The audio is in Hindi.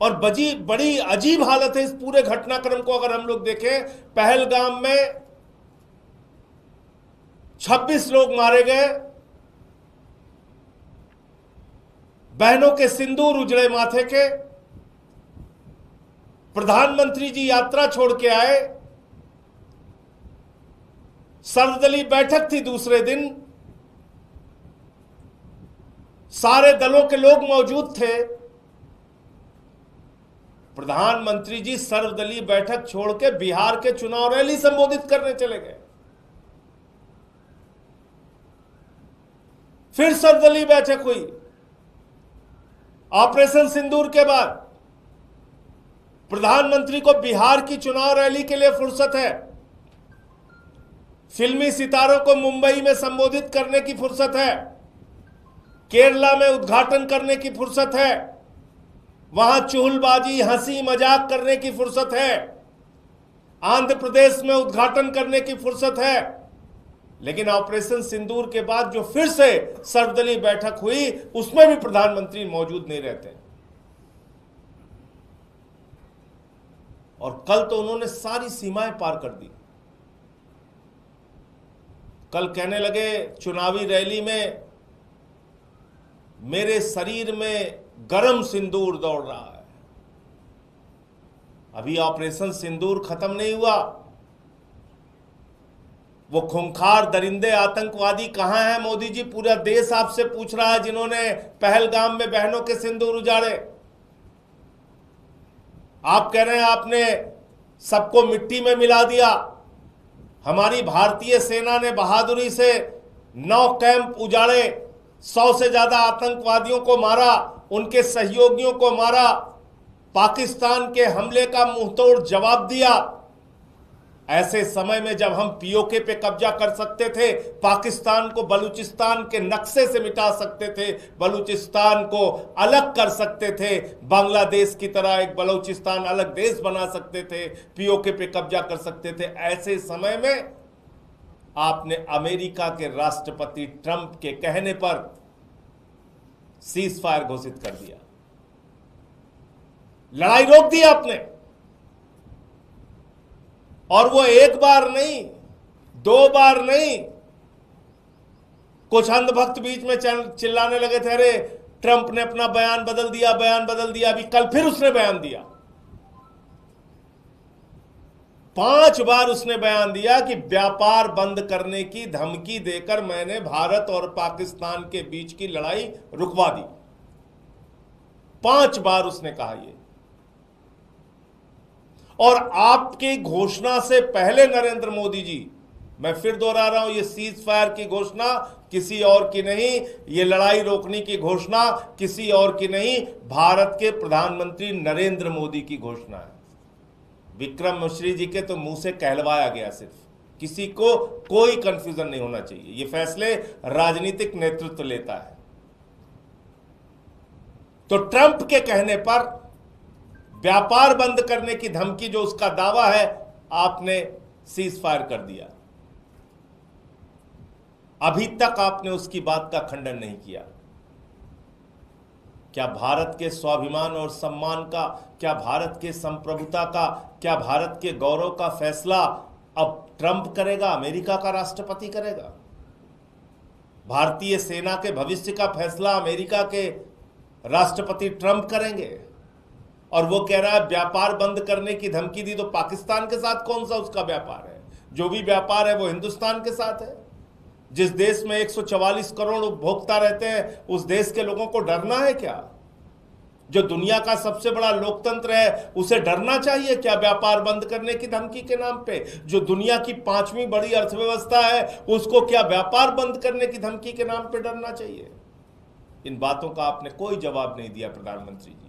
और बड़ी अजीब हालत है इस पूरे घटनाक्रम को अगर हम लोग देखें। पहलगाम में 26 लोग मारे गए, बहनों के सिंदूर उजड़े माथे के, प्रधानमंत्री जी यात्रा छोड़ के आए, सर्वदलीय बैठक थी दूसरे दिन, सारे दलों के लोग मौजूद थे। प्रधानमंत्री जी सर्वदलीय बैठक छोड़ के बिहार के चुनाव रैली संबोधित करने चले गए। फिर सर्वदलीय बैठक हुई ऑपरेशन सिंदूर के बाद। प्रधानमंत्री को बिहार की चुनाव रैली के लिए फुर्सत है, फिल्मी सितारों को मुंबई में संबोधित करने की फुर्सत है, केरला में उद्घाटन करने की फुर्सत है, वहां चुहलबाजी हंसी मजाक करने की फुर्सत है, आंध्र प्रदेश में उद्घाटन करने की फुर्सत है। लेकिन ऑपरेशन सिंदूर के बाद जो फिर से सर्वदलीय बैठक हुई उसमें भी प्रधानमंत्री मौजूद नहीं रहते। और कल तो उन्होंने सारी सीमाएं पार कर दी। कल कहने लगे चुनावी रैली में, मेरे शरीर में गरम सिंदूर दौड़ रहा है। अभी ऑपरेशन सिंदूर खत्म नहीं हुआ। वो खूंखार दरिंदे आतंकवादी कहां हैं मोदी जी? पूरा देश आपसे पूछ रहा है, जिन्होंने पहलगाम में बहनों के सिंदूर उजाड़े। आप कह रहे हैं आपने सबको मिट्टी में मिला दिया। हमारी भारतीय सेना ने बहादुरी से 9 कैंप उजाड़े, 100 से ज्यादा आतंकवादियों को मारा, उनके सहयोगियों को मारा, पाकिस्तान के हमले का मुंहतोड़ जवाब दिया। ऐसे समय में जब हम पीओके पे कब्जा कर सकते थे, पाकिस्तान को बलूचिस्तान के नक्शे से मिटा सकते थे, बलूचिस्तान को अलग कर सकते थे, बांग्लादेश की तरह एक बलूचिस्तान अलग देश बना सकते थे, पीओके पे कब्जा कर सकते थे, ऐसे समय में आपने अमेरिका के राष्ट्रपति ट्रंप के कहने पर सीज फायर घोषित कर दिया। लड़ाई रोक दी आपने। और वो एक बार नहीं, 2 बार नहीं। कुछ अंधभक्त बीच में चिल्लाने लगे थे, अरे ट्रंप ने अपना बयान बदल दिया, बयान बदल दिया। अभी कल फिर उसने बयान दिया। 5 बार उसने बयान दिया कि व्यापार बंद करने की धमकी देकर मैंने भारत और पाकिस्तान के बीच की लड़ाई रुकवा दी। 5 बार उसने कहा ये। और आपकी घोषणा से पहले नरेंद्र मोदी जी, मैं फिर दोहरा रहा हूं, ये सीज फायर की घोषणा किसी और की नहीं, ये लड़ाई रोकने की घोषणा किसी और की नहीं, भारत के प्रधानमंत्री नरेंद्र मोदी की घोषणा है। विक्रम मिश्री जी के तो मुंह से कहलवाया गया। सिर्फ किसी को कोई कंफ्यूजन नहीं होना चाहिए, ये फैसले राजनीतिक नेतृत्व लेता है। तो ट्रंप के कहने पर व्यापार बंद करने की धमकी जो उसका दावा है, आपने सीज फायर कर दिया। अभी तक आपने उसकी बात का खंडन नहीं किया। क्या भारत के स्वाभिमान और सम्मान का, क्या भारत के संप्रभुता का, क्या भारत के गौरव का फैसला अब ट्रंप करेगा, अमेरिका का राष्ट्रपति करेगा? भारतीय सेना के भविष्य का फैसला अमेरिका के राष्ट्रपति ट्रंप करेंगे। और वो कह रहा है व्यापार बंद करने की धमकी दी, तो पाकिस्तान के साथ कौन सा उसका व्यापार है? जो भी व्यापार है वो हिंदुस्तान के साथ है। जिस देश में 144 करोड़ उपभोक्ता रहते हैं, उस देश के लोगों को डरना है क्या? जो दुनिया का सबसे बड़ा लोकतंत्र है, उसे डरना चाहिए क्या व्यापार बंद करने की धमकी के नाम पे? जो दुनिया की 5वीं बड़ी अर्थव्यवस्था है, उसको क्या व्यापार बंद करने की धमकी के नाम पे डरना चाहिए? इन बातों का आपने कोई जवाब नहीं दिया प्रधानमंत्री जी।